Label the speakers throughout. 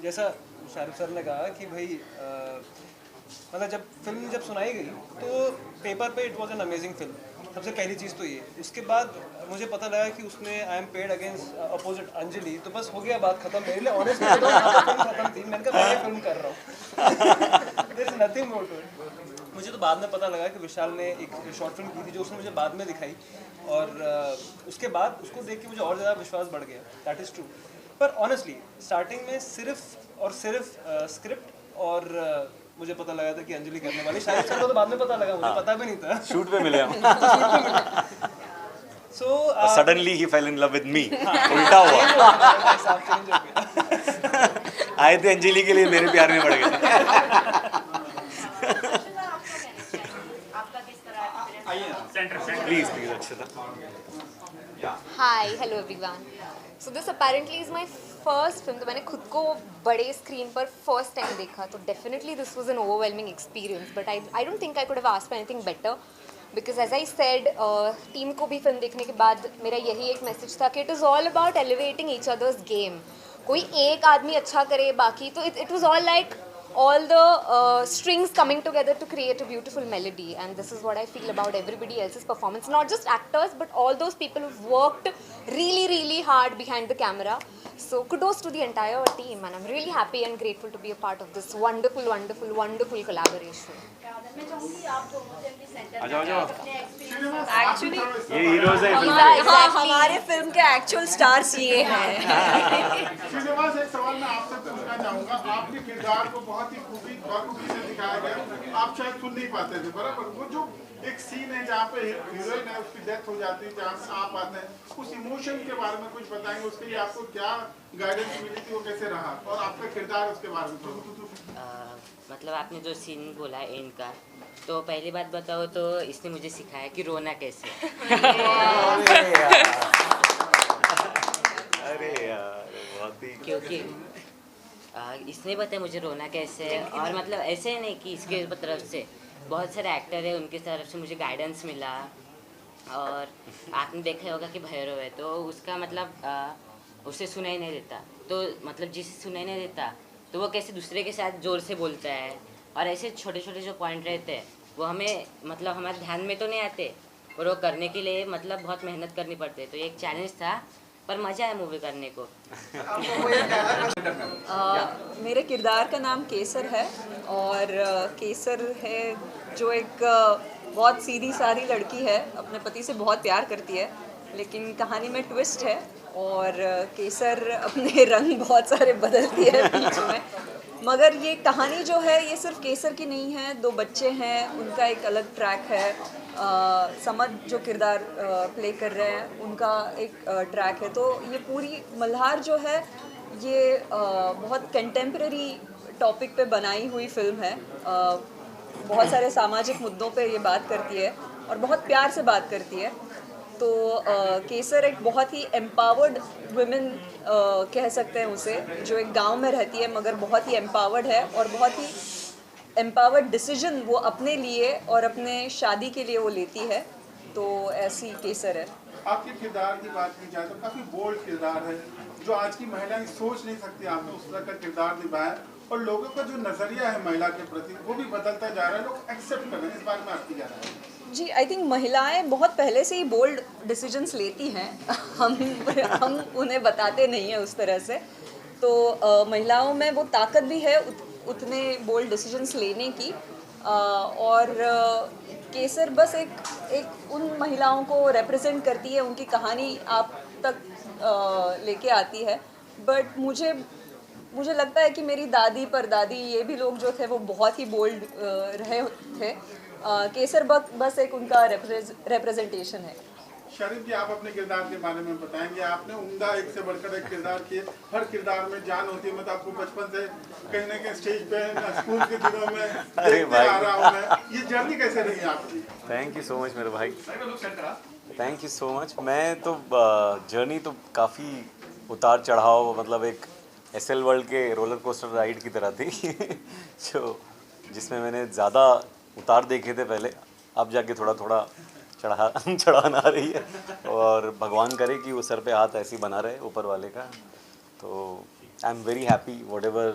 Speaker 1: जैसा शाहरुख सर ने कहा कि भाई मतलब जब फिल्म सुनाई गई तो पेपर पे it was an amazing film, सबसे पहली चीज़ तो ये। उसके बाद मुझे पता लगा कि उसने I am paid against opposite Anjali, तो बस हो गया बात खत्म मेरे लिए। ऑनेस्टली फिल्म खत्म थी, मैंने कहा मैं फिल्म कर रहा हूँ। There is nothing more to it. मुझे तो बाद में पता लगा कि विशाल ने एक शॉर्ट फिल्म की थी जो उसने मुझे बाद में दिखाई, और उसके बाद उसको देख के मुझे और ज़्यादा विश्वास बढ़ गया। That is true. पर ऑनेस्टली स्टार्टिंग में सिर्फ और सिर्फ स्क्रिप्ट और मुझे पता लगा था कि अंजलि करने वाली। शायद सर को तो बाद में पता लगा, मुझे पता भी नहीं था।
Speaker 2: शूट पे मिले हम।
Speaker 1: So
Speaker 2: suddenly he fail in love with me, उल्टा हुआ। आए थे अंजलि के लिए, मेरे प्यार में पड़ गए। Please please Akshata.
Speaker 3: Hi, hello everyone. So this apparently is my first film. तो मैंने खुद को बड़े स्क्रीन पर फर्स्ट टाइम देखा, तो definitely this was an overwhelming experience. But I don't think I could have asked for anything better. Because as I said, team को भी फिल्म देखने के बाद मेरा यही एक मैसेज था कि it is all about elevating each other's game. कोई एक आदमी अच्छा करे, बाकी तो it was all like all the strings coming together to create a beautiful melody, and this is what I feel about everybody else's performance, not just actors but all those people who've worked really really hard behind the camera. So kudos to the entire team, and I'm really happy and grateful to be a part of this wonderful wonderful wonderful collaboration.
Speaker 4: Actually
Speaker 2: ये heroes हैं film के।
Speaker 4: हाँ, हमारे film के actual stars ये हैं।
Speaker 5: श्रीनिवास, एक सवाल मैं आपसे पूछना चाहूँगा। आपके किरदार को बहुत ही खूबी से दिखाया गया। आप शायद सुन नहीं पाते थे, बराबर। वो जो एक सीन है जहाँ पे हीरोइन है, उसकी डेथ हो जाती है, जहाँ से आप आते हैं, उस इमोशन के बारे में कुछ बताएंगे? उसके लिए आपको क्या गाइडेंस मिली थी, वो कैसे रहा, और आपका किरदार उसके बारे में?
Speaker 6: मतलब आपने जो सीन बोला एंड का, तो पहली बात बताओ तो इसने मुझे सिखाया कि रोना कैसे।
Speaker 2: अरे यार बहुत ही।
Speaker 6: क्योंकि इसने बताया मुझे रोना कैसे है, और मतलब ऐसे नहीं कि इसके तरफ से बहुत सारे एक्टर है, उनकी तरफ से मुझे गाइडेंस मिला। और आपने देखा होगा कि भैरव है, तो उसका मतलब उसे सुनाई नहीं देता, तो मतलब जिसे सुनाई नहीं देता तो वो कैसे दूसरे के साथ ज़ोर से बोलता है, और ऐसे छोटे छोटे जो पॉइंट रहते हैं वो हमें मतलब हमारे ध्यान में तो नहीं आते, और वो करने के लिए मतलब बहुत मेहनत करनी पड़ती है। तो ये एक चैलेंज था, पर मज़ा आया मूवी करने को।
Speaker 4: मेरे किरदार का नाम केसर है, और केसर है जो एक बहुत सीधी सादी लड़की है, अपने पति से बहुत प्यार करती है, लेकिन कहानी में ट्विस्ट है, और केसर अपने रंग बहुत सारे बदलती है बीच में। मगर ये कहानी जो है ये सिर्फ केसर की नहीं है, दो बच्चे हैं, उनका एक अलग ट्रैक है। समद जो किरदार प्ले कर रहे हैं उनका एक ट्रैक है। तो ये पूरी मल्हार जो है ये बहुत कंटेम्प्रेरी टॉपिक पे बनाई हुई फिल्म है। बहुत सारे सामाजिक मुद्दों पे ये बात करती है और बहुत प्यार से बात करती है। तो केसर एक बहुत ही एम्पावर्ड वुमेन कह सकते हैं उसे, जो एक गांव में रहती है मगर बहुत ही एम्पावर्ड है, और बहुत ही एम्पावर्ड डिसीजन वो अपने लिए और अपने शादी के लिए वो लेती है। तो ऐसी केसर है।
Speaker 5: आपके किरदार की बात की जाए तो काफी बोल्ड किरदार है, जो आज की महिलाएं सोच नहीं सकती। आपने उस तरह का किरदार निभाया, और लोगों का जो नजरिया है महिला के प्रति वो भी बदलता जा रहा है, लोग एक्सेप्ट कर रहे हैं। इस बारे में आपकी क्या राय है?
Speaker 4: जी, आई थिंक महिलाएं बहुत पहले से ही बोल्ड डिसीजंस लेती हैं। हम उन्हें बताते नहीं हैं उस तरह से। तो महिलाओं में वो ताकत भी है उतने बोल्ड डिसीजंस लेने की। और केसर बस एक उन महिलाओं को रिप्रेजेंट करती है, उनकी कहानी आप तक लेके आती है। बट मुझे लगता है कि मेरी दादी परदादी ये भी लोग जो थे वो बहुत ही बोल्ड रहे थे। केसर बस एक उनका रिप्रेजेंटेशन है।
Speaker 5: शरीफ जी, आप अपने किरदार के बारे में बताएंगे। आपने उम्दा एक से बढ़कर एक किरदार किए, हर किरदार में जान होती है। मतलब आपको बचपन से कहीं ना कहीं स्टेज पे स्कूल के दिनों में देखते आ रहा हूँ मैं। ये जर्नी कैसे रही आपकी?
Speaker 2: थैंक यू सो मच मेरे भाई, थैंक यू सो मच। मैं तो जर्नी तो काफ़ी उतार चढ़ाव, मतलब एक एसएल वर्ल्ड के रोलर कोस्टर राइड की तरह थी। जो जिसमें मैंने ज़्यादा उतार देखे थे पहले, अब जाके थोड़ा थोड़ा चढ़ान आ रही है, और भगवान करे कि वो सर पे हाथ ऐसे ही बना रहे ऊपर वाले का। तो I am very happy whatever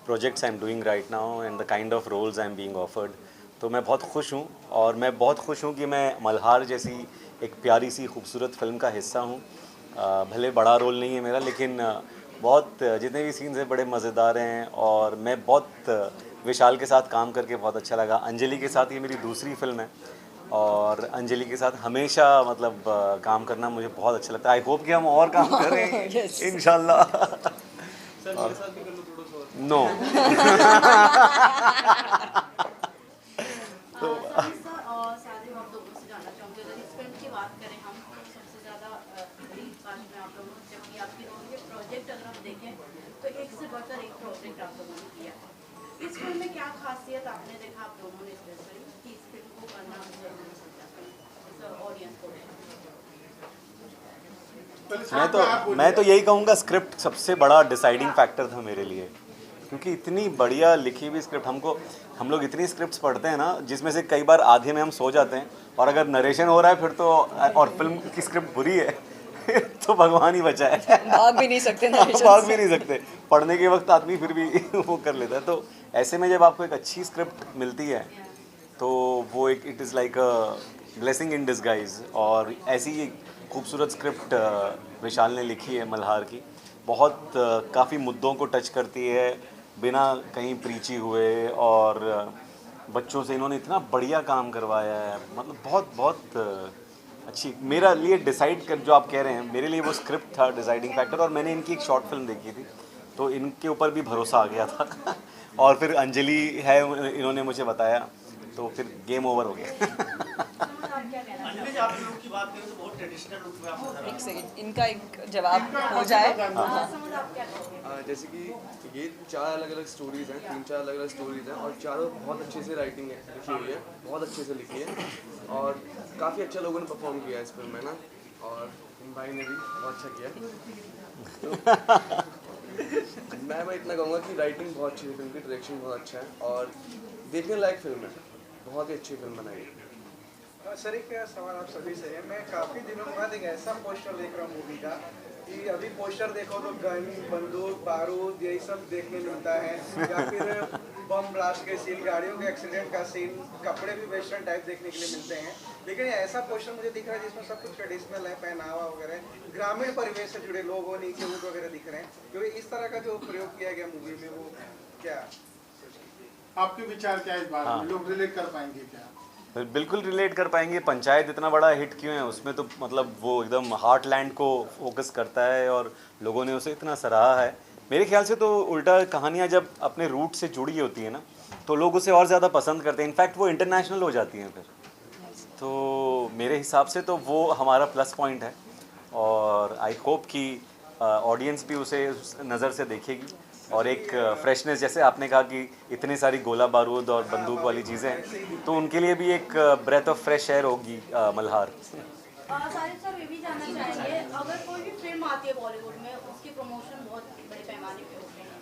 Speaker 2: projects I am doing right now and the kind of roles I am being offered. तो मैं बहुत खुश हूँ, और मैं बहुत खुश हूँ कि मैं मल्हार जैसी एक प्यारी सी खूबसूरत फिल्म का हिस्सा हूँ। भले बड़ा रोल नहीं है मेरा, लेकिन बहुत जितने भी सीन्स हैं बड़े मज़ेदार हैं, और मैं बहुत विशाल के साथ काम करके बहुत अच्छा लगा। अंजलि के साथ ये मेरी दूसरी फिल्म है, और अंजलि के साथ हमेशा मतलब काम करना मुझे बहुत अच्छा लगता है। आई होप कि हम और काम करें इंशाल्लाह।
Speaker 1: सर मेरे साथ भी कर लो थोड़ा सा और।
Speaker 2: नो
Speaker 7: सारे हम लोगों से जानना चाहूँगी, अगर इस फिल्म की बात करें हम, तो सबसे ज़्यादा लीड कास्ट में आप लोगों ने, जबकि आपके दोनों के प्रोजेक्ट अगर हम देखें तो एक से बढ़कर एक प्रोजेक्ट आप लोगों ने किया है। इस फिल्म में क्या खासियत आपने देखा आप दोनों ने स्पेशली कि इस फिल्म को करना जरूरी समझा ऑडियंस को?
Speaker 2: मैं तो यही कहूँगा, स्क्रिप्ट सबसे बड़ा डिसाइडिंग फैक्टर था मेरे लिए, क्योंकि इतनी बढ़िया लिखी हुई स्क्रिप्ट। हम लोग इतनी स्क्रिप्ट्स पढ़ते हैं ना, जिसमें से कई बार आधे में हम सो जाते हैं, और अगर नरेशन हो रहा है फिर तो, और फिल्म की स्क्रिप्ट बुरी है तो भगवान ही बचा है।
Speaker 4: भाग भी नहीं सकते narration
Speaker 2: भाग
Speaker 4: से।
Speaker 2: भी नहीं सकते, पढ़ने के वक्त आदमी फिर भी वो कर लेता है। तो ऐसे में जब आपको एक अच्छी स्क्रिप्ट मिलती है तो वो एक it is like a blessing in disguise. और ऐसी ही खूबसूरत स्क्रिप्ट विशाल ने लिखी है मल्हार की, बहुत काफ़ी मुद्दों को टच करती है बिना कहीं प्रीची हुए, और बच्चों से इन्होंने इतना बढ़िया काम करवाया है, मतलब बहुत बहुत अच्छी। मेरा लिए डिसाइड कर, जो आप कह रहे हैं, मेरे लिए वो स्क्रिप्ट था डिसाइडिंग फैक्टर। और मैंने इनकी एक शॉर्ट फिल्म देखी थी, तो इनके ऊपर भी भरोसा आ गया था और फिर अंजलि है, इन्होंने मुझे बताया, तो फिर गेम ओवर हो गया।
Speaker 8: अंजलि जी, आप लोग की बात करें तो बहुत ट्रेडिशनल लुक में आप नजर आ रहे
Speaker 4: एक सेकंड, इनका एक जवाब हो जाए।
Speaker 9: जैसे कि ये 4 अलग अलग स्टोरीज़ हैं, 3-4 अलग अलग स्टोरीज़ हैं, और चारों बहुत अच्छे से राइटिंग है लिखी हुई है, बहुत अच्छे से लिखी है, और काफ़ी अच्छा लोगों ने परफॉर्म किया है इस फिल्म में ना, और इन भाई ने भी बहुत अच्छा किया। तो मैं इतना कहूँगा कि राइटिंग बहुत अच्छी है फिल्म की, डायरेक्शन बहुत अच्छा है, और देखने लायक फिल्म है, बहुत ही अच्छी फिल्म बनाई है।
Speaker 10: सर एक सवाल आप सभी से है, मैं काफ़ी दिनों बाद एक ऐसा पोस्टर देख रहा हूँ मूवी का कि अभी पोस्टर देखो तो गन, बंदूक, बारूद यही सब देखने मिलता है, या फिर बम ब्लास्ट के सीन, गाड़ियों के एक्सीडेंट का सीन, कपड़े भी वेस्टर्न टाइप देखने के लिए मिलते हैं। लेकिन ऐसा पोस्टर मुझे दिख रहा है जिसमें सब कुछ ट्रेडिशनल है, पहनावा वगैरह, ग्रामीण परिवेश से जुड़े लोग हो, नीचे ऊँट वगैरह दिख रहे हैं, क्योंकि इस तरह का जो प्रयोग किया गया मूवी में, वो क्या
Speaker 5: आपके विचार क्या है इस बारे में? लोग रिलेट कर पाएंगे क्या?
Speaker 2: बिल्कुल रिलेट कर पाएंगे। पंचायत इतना बड़ा हिट क्यों है, उसमें तो मतलब वो एकदम हार्टलैंड को फोकस करता है, और लोगों ने उसे इतना सराहा है। मेरे ख्याल से तो उल्टा, कहानियाँ जब अपने रूट से जुड़ी होती है ना, तो लोग उसे और ज़्यादा पसंद करते हैं, इनफैक्ट वो इंटरनेशनल हो जाती हैं फिर। तो मेरे हिसाब से तो वो हमारा प्लस पॉइंट है, और आई होप कि ऑडियंस भी उसे उस नज़र से देखेगी, और एक फ्रेशनेस, जैसे आपने कहा कि इतने सारी गोला बारूद और बंदूक वाली चीज़ें हैं, तो उनके लिए भी एक ब्रेथ ऑफ फ्रेश एयर होगी मल्हार।
Speaker 7: साजिद सर, ये भी जानना चाहेंगे, अगर कोई भी फिल्म आती है बॉलीवुड में, उसके प्रमोशन बहुत बड़े पैमाने पे होते हैं,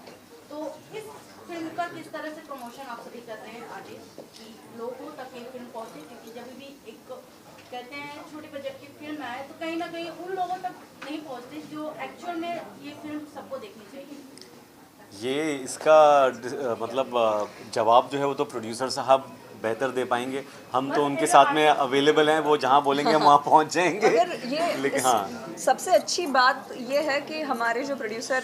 Speaker 7: तो इस फिल्म का किस तरह से प्रमोशन आप सभी कर रहे हैं आगे कि लोगों तक ये फिल्म पहुँचे? क्योंकि जब भी एक कहते हैं छोटे बजट की फिल्म आए तो कहीं ना कहीं उन लोगों तक नहीं पहुँचती जो एक्चुअल में ये फिल्म सबको देखनी चाहिए।
Speaker 2: ये इसका मतलब जवाब जो है वो तो प्रोड्यूसर साहब बेहतर दे पाएंगे, हम तो उनके साथ में अवेलेबल हैं, वो जहाँ बोलेंगे हम वहाँ पहुँच जाएंगे।
Speaker 4: अगर ये
Speaker 2: लेकिन हाँ,
Speaker 4: सबसे अच्छी बात ये है कि हमारे जो प्रोड्यूसर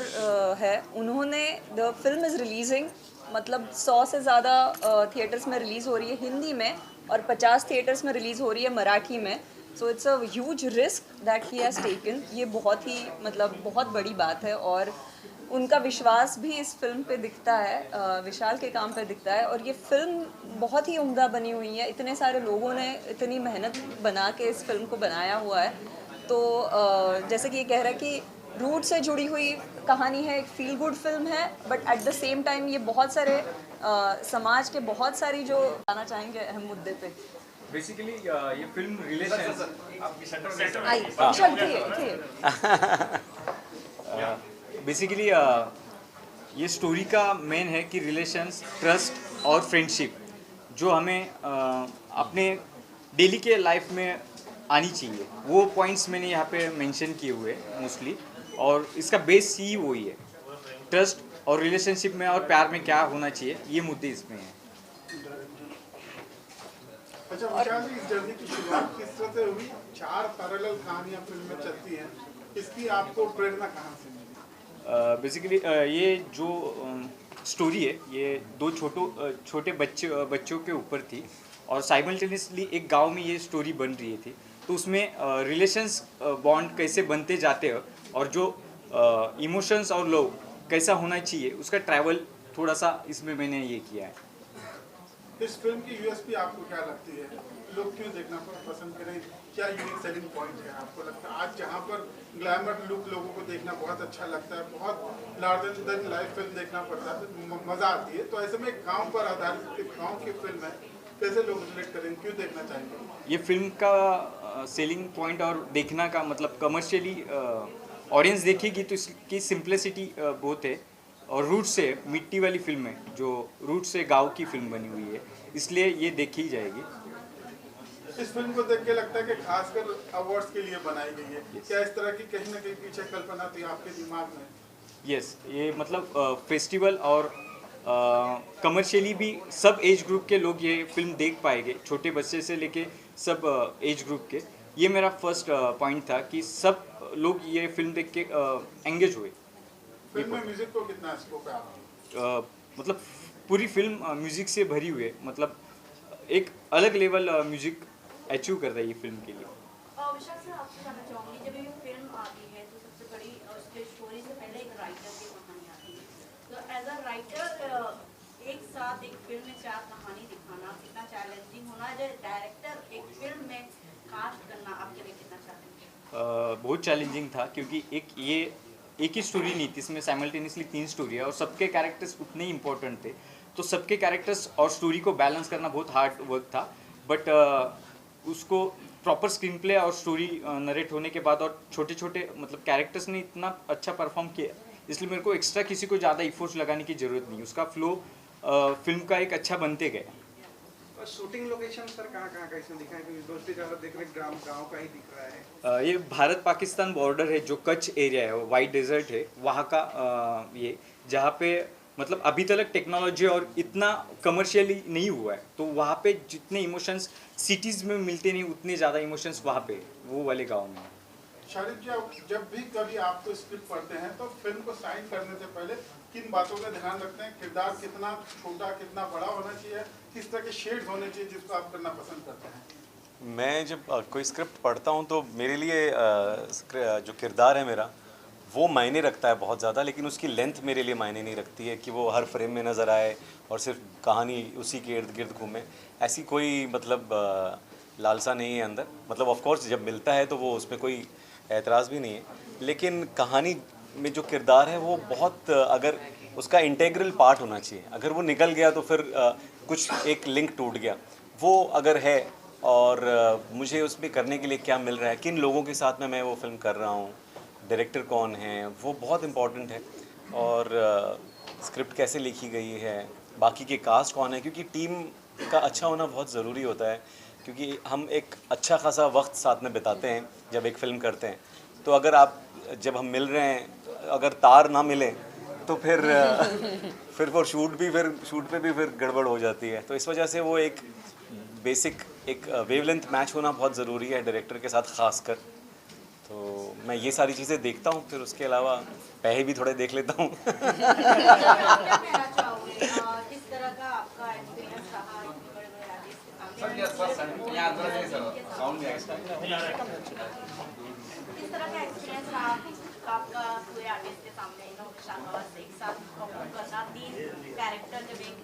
Speaker 4: है, उन्होंने द फिल्म इज़ रिलीजिंग, मतलब 100 से ज़्यादा थिएटर्स में रिलीज़ हो रही है हिंदी में, और 50 थिएटर्स में रिलीज़ हो रही है मराठी में। So it's a huge risk that he has taken. ये बहुत ही मतलब बहुत बड़ी बात है, और उनका विश्वास भी इस फिल्म पे दिखता है, विशाल के काम पे दिखता है। और ये फिल्म बहुत ही उम्दा बनी हुई है, इतने सारे लोगों ने इतनी मेहनत बना के इस फिल्म को बनाया हुआ है। तो जैसे कि ये कह रहा है कि रूट से जुड़ी हुई कहानी है, एक फील गुड फिल्म है, but at the same time ये बहुत सारे समाज के बहुत सारी जो आना चाहेंगे अहम मुद्दे पे।
Speaker 11: बेसिकली ये फिल्म रिलेशन बेसिकली ये स्टोरी का मेन है कि रिलेशंस, ट्रस्ट और फ्रेंडशिप जो हमें अपने डेली के लाइफ में आनी चाहिए, वो पॉइंट्स मैंने यहाँ पे मेंशन किए हुए मोस्टली। और इसका बेस ही वही है, ट्रस्ट और रिलेशनशिप में और प्यार में क्या होना चाहिए, ये मुद्दे इसमें हैं।
Speaker 5: अच्छा विशाल जी, इस जर्नी की शुरुआत किस तरह से हुई? 4 पैरेलल कहानियां फिल्म में चलती हैं, इसकी आपको प्रेरणा कहाँ से मिली?
Speaker 11: बेसिकली ये जो स्टोरी है ये 2 छोटे बच्चों के ऊपर थी और साइमल्टेनियसली एक गांव में ये स्टोरी बन रही थी। तो उसमें रिलेशंस बॉन्ड कैसे बनते जाते हैं और जो इमोशंस और लव कैसा होना चाहिए उसका ट्रैवल थोड़ा सा इसमें मैंने ये किया है।
Speaker 5: इस फिल्म की यूएसपी आपको क्या लगती है? लोग क्यों देखना पसंद करें? क्या यूनिक सेलिंग पॉइंट है आपको लगता है? आज जहाँ पर ग्लैमर लुक लोगों को देखना बहुत अच्छा लगता है, बहुत लार्जर देन लाइफ फिल्म देखना पड़ता है तो मज़ा आती है, तो ऐसे में गांव पर आधारित गांव की फिल्म है, कैसे लोग रिलेट करें, क्यों देखना चाहेंगे?
Speaker 11: ये फिल्म का सेलिंग पॉइंट और देखना का मतलब कमर्शियली ऑडियंस देखेगी तो इसकी सिंप्लिसिटी बहुत है और रूट से मिट्टी वाली फिल्म है, जो रूट से गांव की फिल्म बनी हुई है, इसलिए ये देखी ही जाएगी।
Speaker 5: इस फिल्म को देख के लगता है कि खासकर अवार्ड्स के लिए बनाई गई है। क्या इस तरह की कहीं ना कहीं पीछे कल्पना थी आपके दिमाग में?
Speaker 11: यस, ये मतलब फेस्टिवल और कमर्शियली भी सब एज ग्रुप के लोग ये फिल्म देख पाएंगे, छोटे बच्चे से लेके सब एज ग्रुप के। ये मेरा फर्स्ट पॉइंट था कि सब लोग ये फिल्म देख के एंगेज हुए।
Speaker 5: फिल्म में म्यूजिक को कितना स्कोप है आपकी?
Speaker 11: मतलब पूरी फिल्म म्यूजिक से भरी हुई है, मतलब एक अलग लेवल म्यूजिक अचीव कर रहा है ये फिल्म के लिए।
Speaker 7: विशाल सर, आपसे जानना चाहूँगी, जब ये फिल्म आती है तो सबसे बड़ी उसके स्टोरी से पहले एक राइटर की कहानी आती है, तो एज अ राइटर एक साथ एक फिल्म में 4 कहानी दिखाना कितना चैलेंजिंग होना है? डायरेक्टर एक फिल्म में कास्ट करना आपके लिए कितना चैलेंजिंग?
Speaker 11: बहुत चैलेंजिंग था क्योंकि एक ही स्टोरी नहीं थी, इसमें साइमल्टेनियसली 3 स्टोरी है और सबके कैरेक्टर्स उतने ही इम्पोर्टेंट थे, तो सबके कैरेक्टर्स और स्टोरी को बैलेंस करना बहुत हार्ड वर्क था। बट उसको प्रॉपर स्क्रीन प्ले और स्टोरी नरेट होने के बाद और छोटे छोटे मतलब कैरेक्टर्स ने इतना अच्छा परफॉर्म किया, इसलिए मेरे को एक्स्ट्रा किसी को ज़्यादा इफोर्ट्स लगाने की ज़रूरत नहीं, उसका फ्लो फिल्म का एक अच्छा बनते गए।
Speaker 10: शूटिंग लोकेशन सर कहाँ का इसमें दिखा है? क्योंकि दोस्ती ज़्यादा देख रहे गाँव का ही दिख रहा है।
Speaker 11: ये भारत पाकिस्तान बॉर्डर है, जो कच्छ एरिया है, वाइट डेजर्ट है, वहाँ का ये जहाँ पे मतलब अभी तक टेक्नोलॉजी और इतना कमर्शियली नहीं हुआ है, तो वहाँ पे जितने इमोशंस सिटीज़ में मिलते नहीं उतने ज़्यादा इमोशंस वहाँ पे वो वाले गांव में।
Speaker 5: शारिफ जी, जब भी कभी आप तो स्क्रिप्ट पढ़ते हैं तो फिल्म को साइन करने से पहले किन बातों का ध्यान रखते हैं? किरदार कितना छोटा कितना बड़ा होना चाहिए, किस तरह के शेड्स होने चाहिए जिसको आप करना पसंद करते हैं?
Speaker 2: मैं जब कोई स्क्रिप्ट पढ़ता हूँ तो मेरे लिए जो किरदार है मेरा वो मायने रखता है बहुत ज़्यादा, लेकिन उसकी लेंथ मेरे लिए मायने नहीं रखती है कि वो हर फ्रेम में नज़र आए और सिर्फ कहानी उसी के इर्द गिर्द घूमे, ऐसी कोई मतलब लालसा नहीं है अंदर। मतलब ऑफ कोर्स जब मिलता है तो वो उसमें कोई एतराज़ भी नहीं है, लेकिन कहानी में जो किरदार है वो बहुत अगर उसका इंटेग्रल पार्ट होना चाहिए, अगर वो निकल गया तो फिर कुछ एक लिंक टूट गया, वो अगर है और मुझे उसमें करने के लिए क्या मिल रहा है, किन लोगों के साथ में मैं वो फिल्म कर रहा हूँ, डायरेक्टर कौन है, वो बहुत इम्पॉर्टेंट है, और स्क्रिप्ट कैसे लिखी गई है, बाकी के कास्ट कौन है, क्योंकि टीम का अच्छा होना बहुत ज़रूरी होता है, क्योंकि हम एक अच्छा खासा वक्त साथ में बिताते हैं जब एक फ़िल्म करते हैं। तो अगर आप जब हम मिल रहे हैं अगर तार ना मिले तो फिर वो शूट पे भी फिर गड़बड़ हो जाती है। तो इस वजह से वो एक बेसिक एक वेवलेंथ मैच होना बहुत ज़रूरी है डायरेक्टर के साथ ख़ासकर। तो मैं ये सारी चीज़ें देखता हूँ, फिर उसके अलावा पैसे भी थोड़े देख लेता हूँ।
Speaker 7: किस तरह का एक्सपीरियंस रहा आपका पूरे आर्टिस्ट के सामने एक साथ परफॉर्म करना, 3 कैरेक्टर जब एक